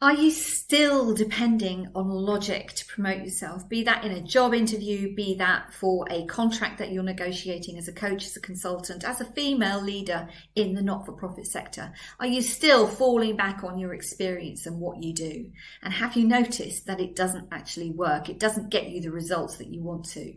Are you still depending on logic to promote yourself? Be that in a job interview, be that for a contract that you're negotiating as a coach, as a consultant, as a female leader in the not-for-profit sector. Are you still falling back on your experience and what you do? And have you noticed that it doesn't actually work? It doesn't get you the results that you want to.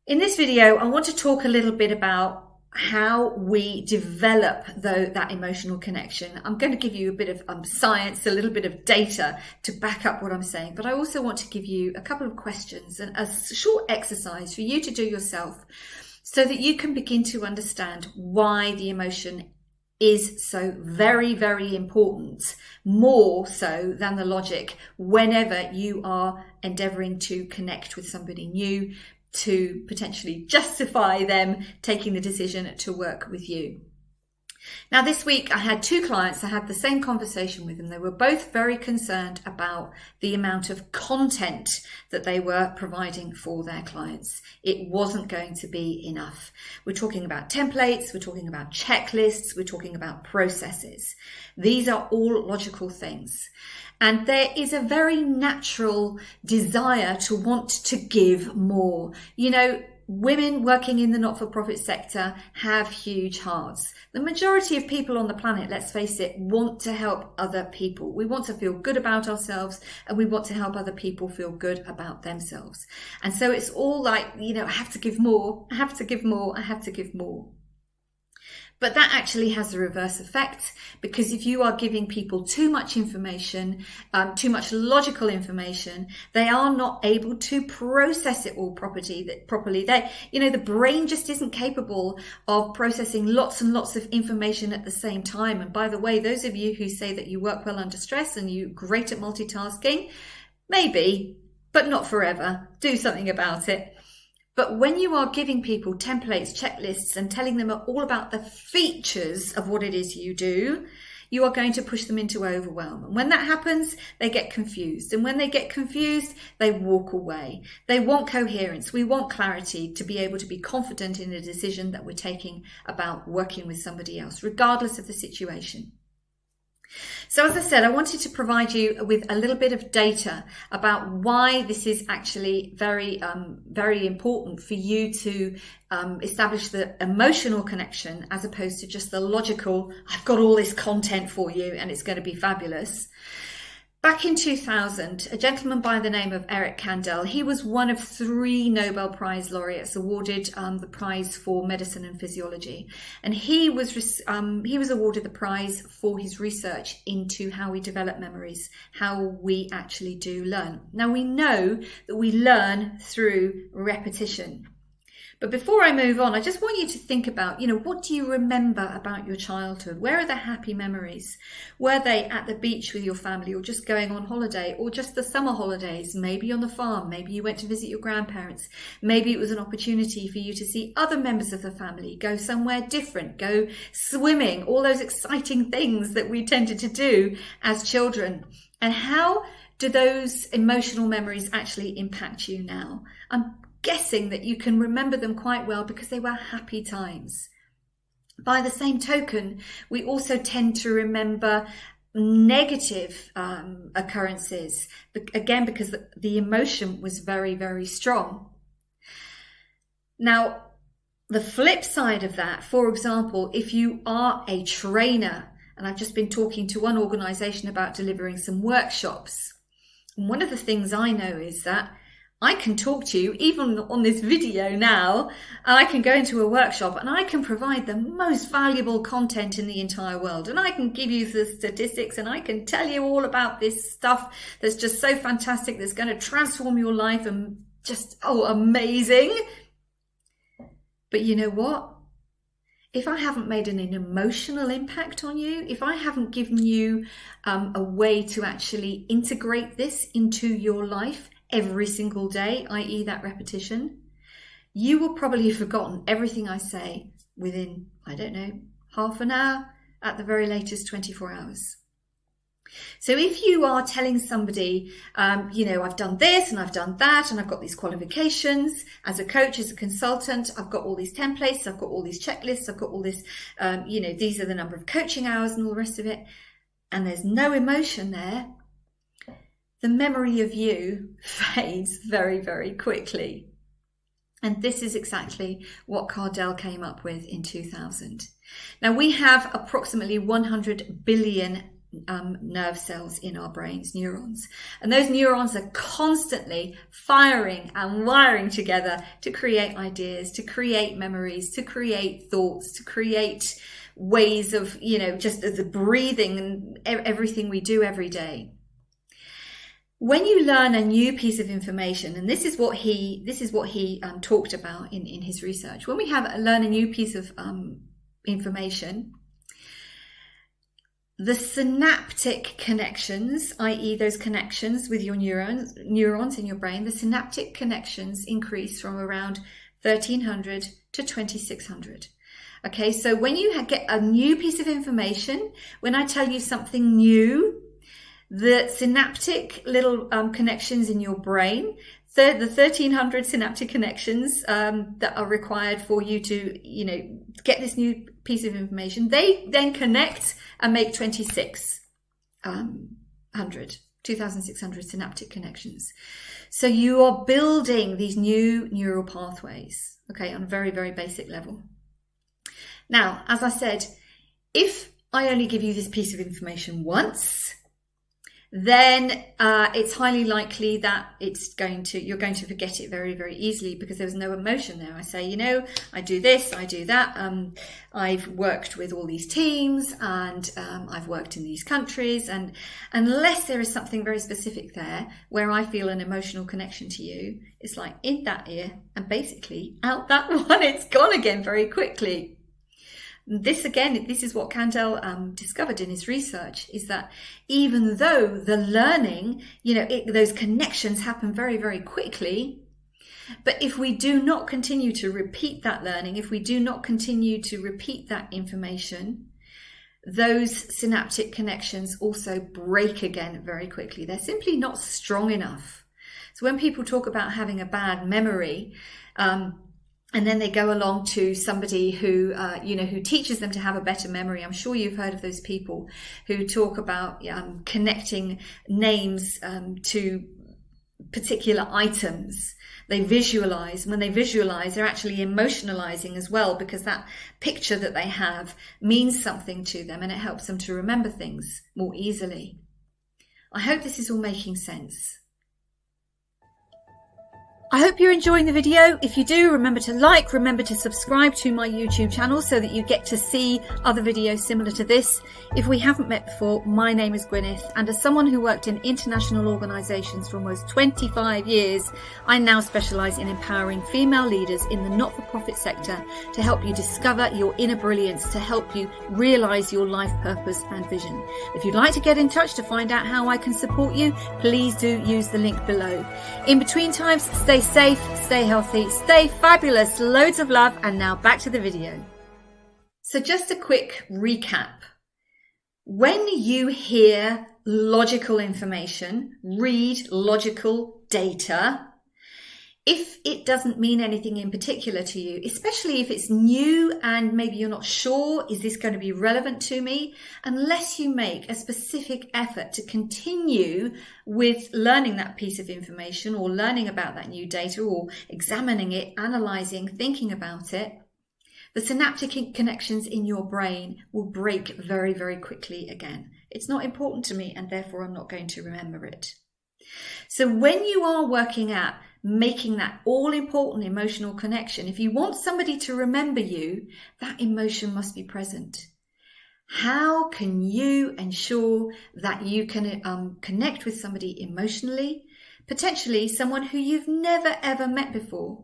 In this video, I want to talk a little bit about how we develop that emotional connection. I'm going to give you a bit of science, a little bit of data to back up what I'm saying, but I also want to give you a couple of questions and a short exercise for you to do yourself so that you can begin to understand why the emotion is so very, very important, more so than the logic, whenever you are endeavouring to connect with somebody new, to potentially justify them taking the decision to work with you. Now, this week I had two clients. I had the same conversation with them. They were both very concerned about the amount of content that they were providing for their clients. It wasn't going to be enough. We're talking about templates, we're talking about checklists, we're talking about processes. These are all logical things. And there is a very natural desire to want to give more. You know, women working in the not-for-profit sector have huge hearts. The majority of people on the planet, let's face it, want to help other people. We want to feel good about ourselves and we want to help other people feel good about themselves. And so it's all like, you know, I have to give more, I have to give more, I have to give more. But that actually has a reverse effect, because if you are giving people too much information, too much logical information, they are not able to process it all properly. The brain just isn't capable of processing lots and lots of information at the same time. And by the way, those of you who say that you work well under stress and you're great at multitasking, maybe, but not forever. Do something about it. But when you are giving people templates, checklists, and telling them all about the features of what it is you do, you are going to push them into overwhelm. And when that happens, they get confused. And when they get confused, they walk away. They want coherence. We want clarity to be able to be confident in the decision that we're taking about working with somebody else, regardless of the situation. So as I said, I wanted to provide you with a little bit of data about why this is actually very, very important for you to establish the emotional connection as opposed to just the logical, I've got all this content for you and it's going to be fabulous. Back in 2000, a gentleman by the name of Eric Kandel, he was one of 3 Nobel Prize laureates awarded the prize for medicine and physiology. And he was awarded the prize for his research into how we develop memories, how we actually do learn. Now, we know that we learn through repetition. But before I move on, I just want you to think about, what do you remember about your childhood? Where are the happy memories? Were they at the beach with your family, or just going on holiday, or just the summer holidays, maybe on the farm? Maybe you went to visit your grandparents. Maybe it was an opportunity for you to see other members of the family, go somewhere different, go swimming, all those exciting things that we tended to do as children. And how do those emotional memories actually impact you now? I'm guessing that you can remember them quite well because they were happy times. By the same token, we also tend to remember negative occurrences, again, because the emotion was very, very strong. Now, the flip side of that, for example, if you are a trainer, and I've just been talking to one organisation about delivering some workshops, and one of the things I know is that I can talk to you, even on this video now, and I can go into a workshop and I can provide the most valuable content in the entire world. And I can give you the statistics and I can tell you all about this stuff that's just so fantastic, that's going to transform your life and just, amazing. But you know what? If I haven't made an emotional impact on you, if I haven't given you a way to actually integrate this into your life every single day, i.e. that repetition, you will probably have forgotten everything I say within, half an hour, at the very latest 24 hours. So if you are telling somebody, I've done this and I've done that and I've got these qualifications as a coach, as a consultant, I've got all these templates, I've got all these checklists, I've got all this, these are the number of coaching hours and all the rest of it. and there's no emotion there, the memory of you fades very, very quickly. And this is exactly what Cardell came up with in 2000. Now, we have approximately 100 billion nerve cells in our brains, neurons. And those neurons are constantly firing and wiring together to create ideas, to create memories, to create thoughts, to create ways of, just the breathing and everything we do every day. When you learn a new piece of information, and this is what he talked about in his research. When we learn a new piece of information, the synaptic connections, i.e. those connections with your neurons in your brain, the synaptic connections increase from around 1300 to 2600. Okay, so when you get a new piece of information, when I tell you something new, the synaptic little connections in your brain, the 1300 synaptic connections that are required for you to, get this new piece of information, they then connect and make 2600 synaptic connections. So you are building these new neural pathways, okay, on a very, very basic level. Now, as I said, if I only give you this piece of information once, then it's highly likely that you're going to forget it very, very easily because there was no emotion there. I say, I do this, I do that. I've worked with all these teams and I've worked in these countries. And unless there is something very specific there where I feel an emotional connection to you, it's like in that ear and basically out that one, it's gone again very quickly. This is what Cardell discovered in his research, is that even though the learning, those connections happen very, very quickly, but if we do not continue to repeat that learning, if we do not continue to repeat that information, those synaptic connections also break again very quickly. They're simply not strong enough. So when people talk about having a bad memory, and then they go along to somebody who, who teaches them to have a better memory. I'm sure you've heard of those people who talk about connecting names to particular items. They visualize. When they visualize, they're actually emotionalizing as well, because that picture that they have means something to them and it helps them to remember things more easily. I hope this is all making sense. I hope you're enjoying the video. If you do, remember to subscribe to my YouTube channel so that you get to see other videos similar to this. If we haven't met before, my name is Gwyneth, and as someone who worked in international organisations for almost 25 years, I now specialise in empowering female leaders in the not-for-profit sector to help you discover your inner brilliance, to help you realise your life purpose and vision. If you'd like to get in touch to find out how I can support you, please do use the link below. In between times, stay safe, stay healthy, stay fabulous, loads of love, and now back to the video. So just a quick recap. When you hear logical information, read logical data, if it doesn't mean anything in particular to you, especially if it's new and maybe you're not sure, is this going to be relevant to me? Unless you make a specific effort to continue with learning that piece of information or learning about that new data or examining it, analysing, thinking about it, the synaptic connections in your brain will break very, very quickly again. It's not important to me and therefore I'm not going to remember it. So when you are working at making that all-important emotional connection, if you want somebody to remember you, that emotion must be present. How can you ensure that you can connect with somebody emotionally? Potentially someone who you've never ever met before.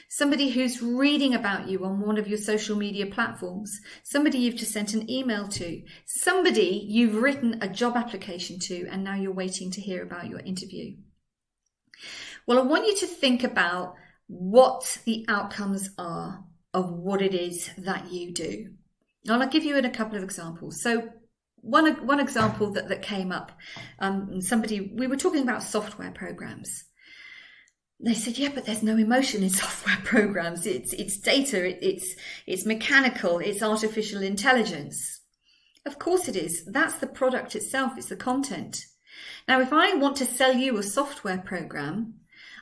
Somebody who's reading about you on one of your social media platforms. Somebody you've just sent an email to. Somebody you've written a job application to and now you're waiting to hear about your interview. Well, I want you to think about what the outcomes are of what it is that you do. And I'll give you a couple of examples. So one example that came up, we were talking about software programs. They said, yeah, but there's no emotion in software programs. It's data, it's mechanical, it's artificial intelligence. Of course it is. That's the product itself. It's the content. Now, if I want to sell you a software program,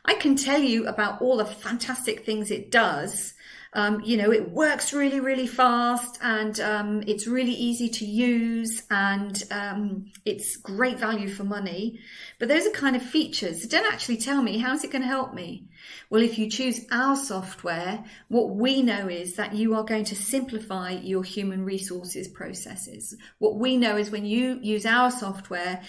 I can tell you about all the fantastic things it does. It works really, really fast, and it's really easy to use, and it's great value for money. But those are kind of features. So don't actually tell me, how's it going to help me? Well, if you choose our software, what we know is that you are going to simplify your human resources processes. What we know is when you use our software,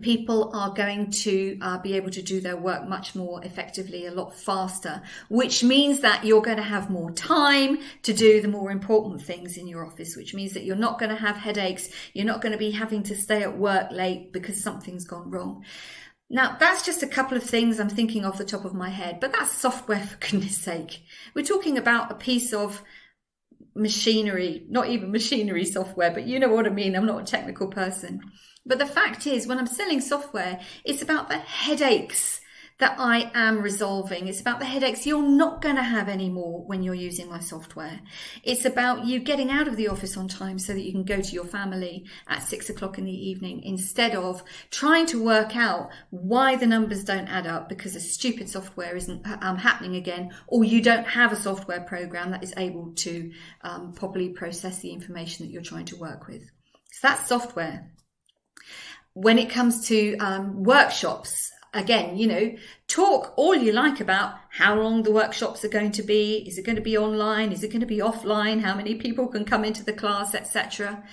people are going to be able to do their work much more effectively, a lot faster, which means that you're going to have more time to do the more important things in your office, which means that you're not going to have headaches. You're not going to be having to stay at work late because something's gone wrong. Now, that's just a couple of things I'm thinking off the top of my head, but that's software, for goodness sake. We're talking about a piece of machinery, not even machinery software, but you know what I mean. I'm not a technical person. But the fact is, when I'm selling software, it's about the headaches that I am resolving. It's about the headaches you're not going to have anymore when you're using my software. It's about you getting out of the office on time so that you can go to your family at 6 o'clock in the evening, instead of trying to work out why the numbers don't add up because a stupid software isn't happening again, or you don't have a software program that is able to properly process the information that you're trying to work with. So that's software. When it comes to workshops, again, talk all you like about how long the workshops are going to be. Is it going to be online? Is it going to be offline? How many people can come into the class, etc.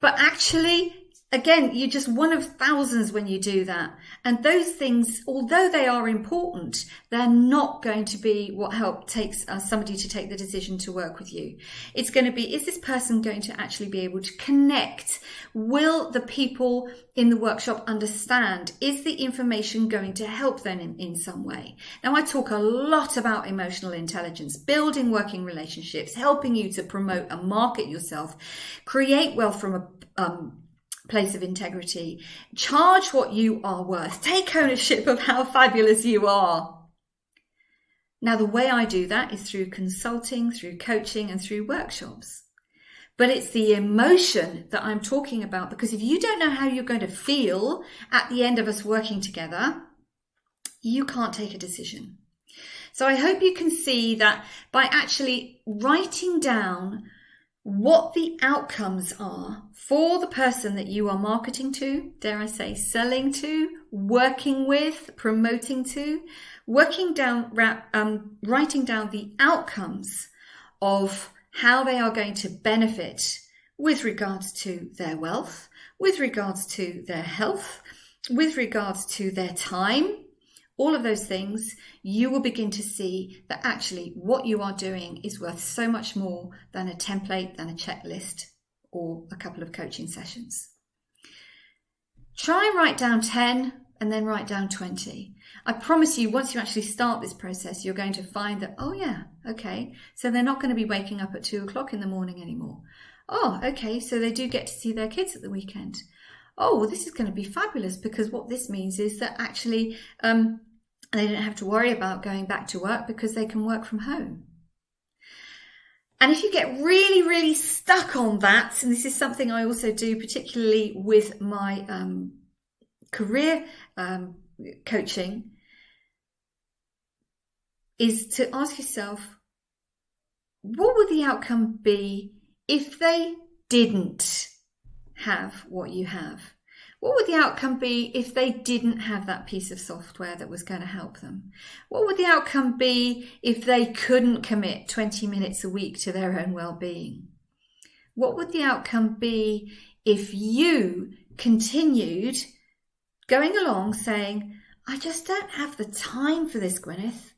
But actually, again, you're just one of thousands when you do that. And those things, although they are important, they're not going to be what takes somebody to take the decision to work with you. It's going to be, is this person going to actually be able to connect? Will the people in the workshop understand? Is the information going to help them in some way? Now, I talk a lot about emotional intelligence, building working relationships, helping you to promote and market yourself, create wealth from a place of integrity, charge what you are worth, take ownership of how fabulous you are. Now, the way I do that is through consulting, through coaching, and through workshops. But it's the emotion that I'm talking about, because if you don't know how you're going to feel at the end of us working together, you can't take a decision. So I hope you can see that by actually writing down what the outcomes are for the person that you are marketing to, dare I say, selling to, working with, promoting to, writing down the outcomes of how they are going to benefit with regards to their wealth, with regards to their health, with regards to their time, all of those things, you will begin to see that actually what you are doing is worth so much more than a template, than a checklist, or a couple of coaching sessions. Try and write down 10 and then write down 20. I promise you, once you actually start this process, you're going to find that, oh yeah, okay, so they're not going to be waking up at 2 o'clock in the morning anymore. Oh, okay, so they do get to see their kids at the weekend. Oh, well, this is going to be fabulous, because what this means is that actually they don't have to worry about going back to work because they can work from home. And if you get really, really stuck on that, and this is something I also do, particularly with my career coaching, is to ask yourself, what would the outcome be if they didn't have what you have? What would the outcome be if they didn't have that piece of software that was going to help them? What would the outcome be if they couldn't commit 20 minutes a week to their own well-being? What would the outcome be if you continued going along saying, I just don't have the time for this, Gwyneth.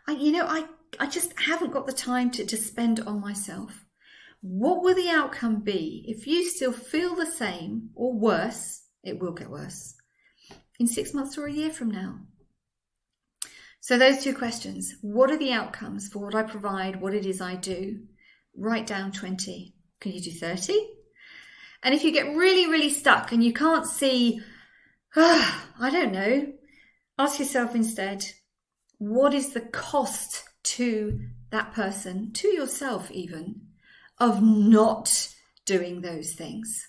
I just haven't got the time to spend on myself. What will the outcome be if you still feel the same or worse? It will get worse in 6 months or a year from now. So those two questions, what are the outcomes for what I provide, what it is I do? Write down 20. Can you do 30? And if you get really, really stuck and you can't see, I don't know, ask yourself instead, what is the cost to that person, to yourself even, of not doing those things?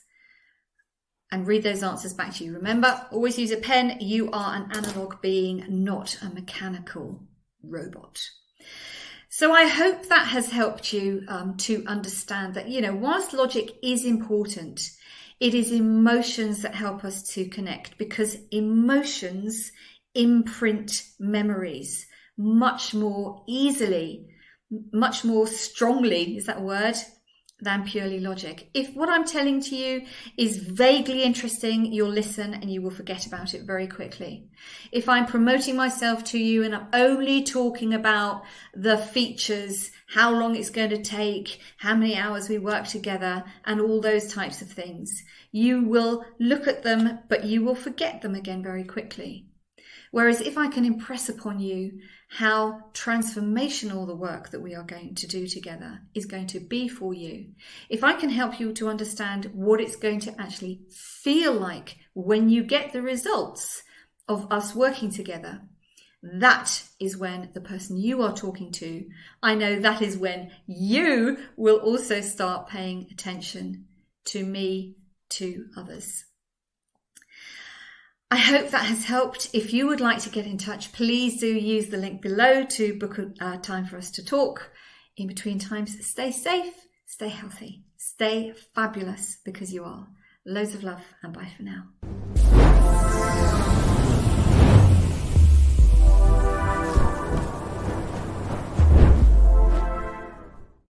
And read those answers back to you. Remember, always use a pen. You are an analog being, not a mechanical robot. So I hope that has helped you to understand that, whilst logic is important, it is emotions that help us to connect, because emotions imprint memories much more easily, much more strongly, is that a word, than purely logic. If what I'm telling to you is vaguely interesting, you'll listen and you will forget about it very quickly. If I'm promoting myself to you and I'm only talking about the features, how long it's going to take, how many hours we work together, and all those types of things, you will look at them, but you will forget them again very quickly. Whereas if I can impress upon you how transformational the work that we are going to do together is going to be for you, if I can help you to understand what it's going to actually feel like when you get the results of us working together, that is when the person you are talking to, I know that is when you will also start paying attention to me, to others. I hope that has helped. If you would like to get in touch, please do use the link below to book a time for us to talk. In between times, stay safe, stay healthy, stay fabulous, because you are. Loads of love and bye for now.